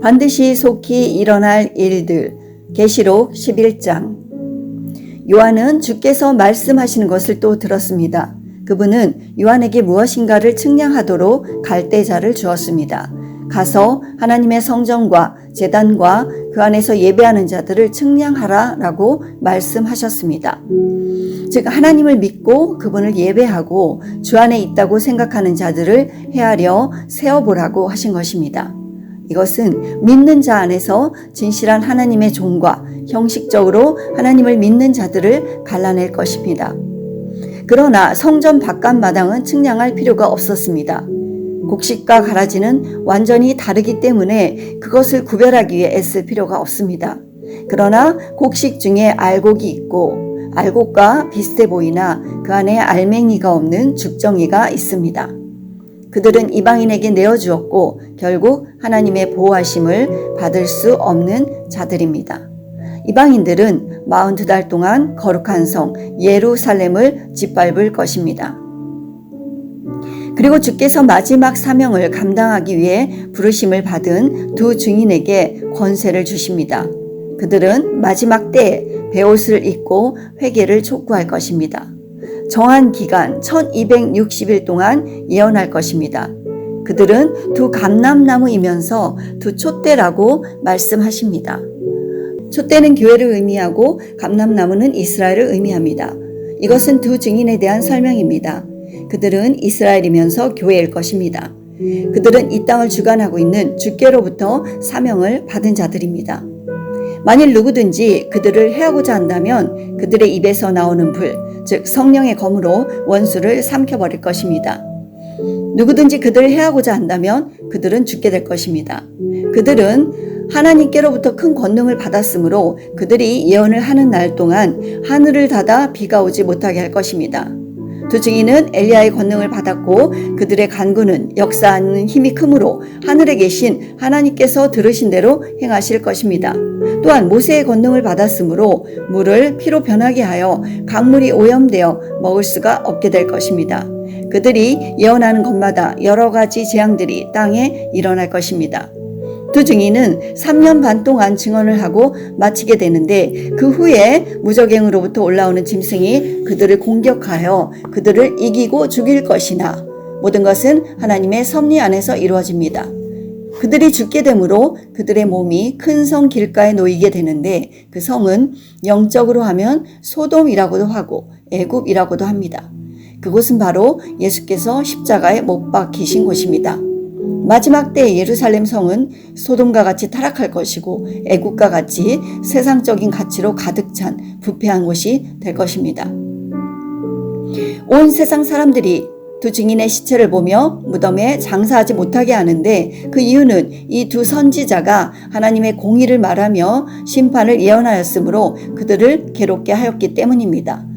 반드시 속히 일어날 일들. 계시록 11장. 요한은 주께서 말씀하시는 것을 또 들었습니다. 그분은 요한에게 무엇인가를 측량하도록 갈대자를 주었습니다. 가서 하나님의 성전과 제단과 그 안에서 예배하는 자들을 측량하라 라고 말씀하셨습니다. 즉 하나님을 믿고 그분을 예배하고 주 안에 있다고 생각하는 자들을 헤아려 세어보라고 하신 것입니다. 이것은 믿는 자 안에서 진실한 하나님의 종과 형식적으로 하나님을 믿는 자들을 갈라낼 것입니다. 그러나 성전 바깥 마당은 측량할 필요가 없었습니다. 곡식과 가라지는 완전히 다르기 때문에 그것을 구별하기 위해 애쓸 필요가 없습니다. 그러나 곡식 중에 알곡이 있고 알곡과 비슷해 보이나 그 안에 알맹이가 없는 죽정이가 있습니다. 그들은 이방인에게 내어주었고 결국 하나님의 보호하심을 받을 수 없는 자들입니다. 이방인들은 42달 동안 거룩한 성 예루살렘을 짓밟을 것입니다. 그리고 주께서 마지막 사명을 감당하기 위해 부르심을 받은 두 증인에게 권세를 주십니다. 그들은 마지막 때에 베옷을 입고 회개를 촉구할 것입니다. 정한 기간 1260일 동안 예언할 것입니다. 그들은 두 감람나무이면서 두 촛대라고 말씀하십니다. 촛대는 교회를 의미하고 감람나무는 이스라엘을 의미합니다. 이것은 두 증인에 대한 설명입니다. 그들은 이스라엘이면서 교회일 것입니다. 그들은 이 땅을 주관하고 있는 주께로부터 사명을 받은 자들입니다. 만일 누구든지 그들을 해하고자 한다면 그들의 입에서 나오는 불, 즉 성령의 검으로 원수를 삼켜버릴 것입니다. 누구든지 그들을 해하고자 한다면 그들은 죽게 될 것입니다. 그들은 하나님께로부터 큰 권능을 받았으므로 그들이 예언을 하는 날 동안 하늘을 닫아 비가 오지 못하게 할 것입니다. 두 증인은 엘리야의 권능을 받았고 그들의 간구는 역사하는 힘이 크므로 하늘에 계신 하나님께서 들으신 대로 행하실 것입니다. 또한 모세의 권능을 받았으므로 물을 피로 변하게 하여 강물이 오염되어 먹을 수가 없게 될 것입니다. 그들이 예언하는 것마다 여러 가지 재앙들이 땅에 일어날 것입니다. 두 증인은 3년 반 동안 증언을 하고 마치게 되는데 그 후에 무저갱으로부터 올라오는 짐승이 그들을 공격하여 그들을 이기고 죽일 것이나 모든 것은 하나님의 섭리 안에서 이루어집니다. 그들이 죽게 되므로 그들의 몸이 큰 성 길가에 놓이게 되는데 그 성은 영적으로 하면 소돔이라고도 하고 애굽이라고도 합니다. 그곳은 바로 예수께서 십자가에 못 박히신 곳입니다. 마지막 때의 예루살렘 성은 소돔과 같이 타락할 것이고 애국과 같이 세상적인 가치로 가득 찬 부패한 곳이 될 것입니다. 온 세상 사람들이 두 증인의 시체를 보며 무덤에 장사하지 못하게 하는데 그 이유는 이 두 선지자가 하나님의 공의를 말하며 심판을 예언하였으므로 그들을 괴롭게 하였기 때문입니다.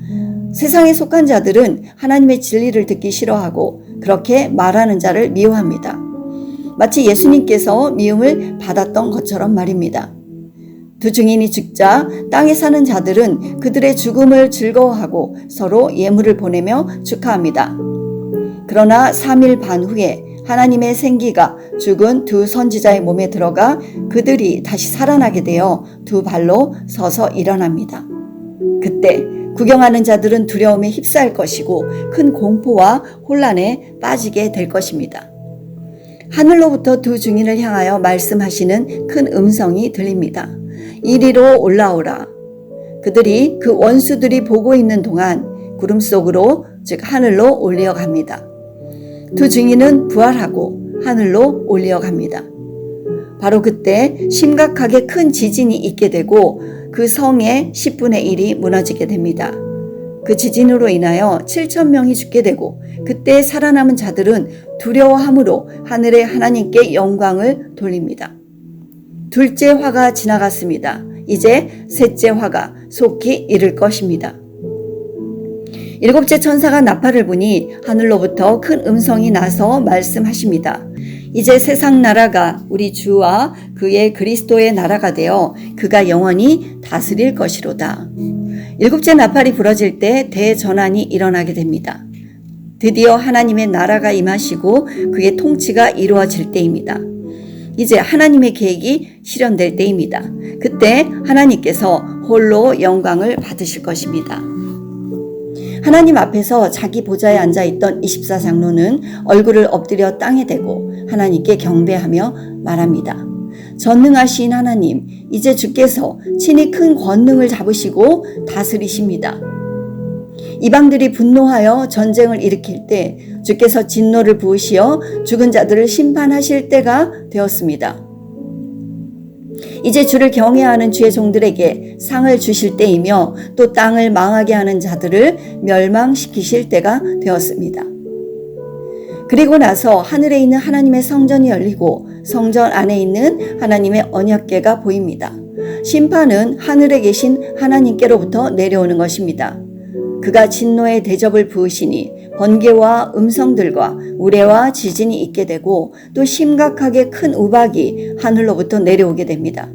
세상에 속한 자들은 하나님의 진리를 듣기 싫어하고 그렇게 말하는 자를 미워합니다. 마치 예수님께서 미움을 받았던 것처럼 말입니다. 두 증인이 죽자 땅에 사는 자들은 그들의 죽음을 즐거워하고 서로 예물을 보내며 축하합니다. 그러나 3일 반 후에 하나님의 생기가 죽은 두 선지자의 몸에 들어가 그들이 다시 살아나게 되어 두 발로 서서 일어납니다. 그때 구경하는 자들은 두려움에 휩싸일 것이고 큰 공포와 혼란에 빠지게 될 것입니다. 하늘로부터 두 증인을 향하여 말씀하시는 큰 음성이 들립니다. 이리로 올라오라. 그들이 그 원수들이 보고 있는 동안 구름 속으로 즉 하늘로 올려갑니다. 두 증인은 부활하고 하늘로 올려갑니다. 바로 그때 심각하게 큰 지진이 있게 되고 그 성의 10분의 1이 무너지게 됩니다. 그 지진으로 인하여 7,000명이 죽게 되고 그때 살아남은 자들은 두려워함으로 하늘의 하나님께 영광을 돌립니다. 둘째 화가 지나갔습니다. 이제 셋째 화가 속히 이를 것입니다. 일곱째 천사가 나팔을 부니 하늘로부터 큰 음성이 나서 말씀하십니다. 이제 세상 나라가 우리 주와 그의 그리스도의 나라가 되어 그가 영원히 다스릴 것이로다. 일곱째 나팔이 부러질 때 대전환이 일어나게 됩니다. 드디어 하나님의 나라가 임하시고 그의 통치가 이루어질 때입니다. 이제 하나님의 계획이 실현될 때입니다. 그때 하나님께서 홀로 영광을 받으실 것입니다. 하나님 앞에서 자기 보좌에 앉아있던 24장로는 얼굴을 엎드려 땅에 대고 하나님께 경배하며 말합니다. 전능하신 하나님, 이제 주께서 친히 큰 권능을 잡으시고 다스리십니다. 이방들이 분노하여 전쟁을 일으킬 때 주께서 진노를 부으시어 죽은 자들을 심판하실 때가 되었습니다. 이제 주를 경외하는 주의 종들에게 상을 주실 때이며 또 땅을 망하게 하는 자들을 멸망시키실 때가 되었습니다. 그리고 나서 하늘에 있는 하나님의 성전이 열리고 성전 안에 있는 하나님의 언약궤가 보입니다. 심판은 하늘에 계신 하나님께로부터 내려오는 것입니다. 그가 진노의 대접을 부으시니 번개와 음성들과 우레와 지진이 있게 되고 또 심각하게 큰 우박이 하늘로부터 내려오게 됩니다.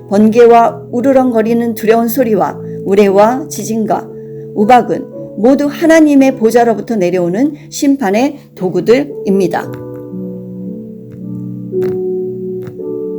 번개와 우르렁거리는 두려운 소리와 우레와 지진과 우박은 모두 하나님의 보좌로부터 내려오는 심판의 도구들입니다.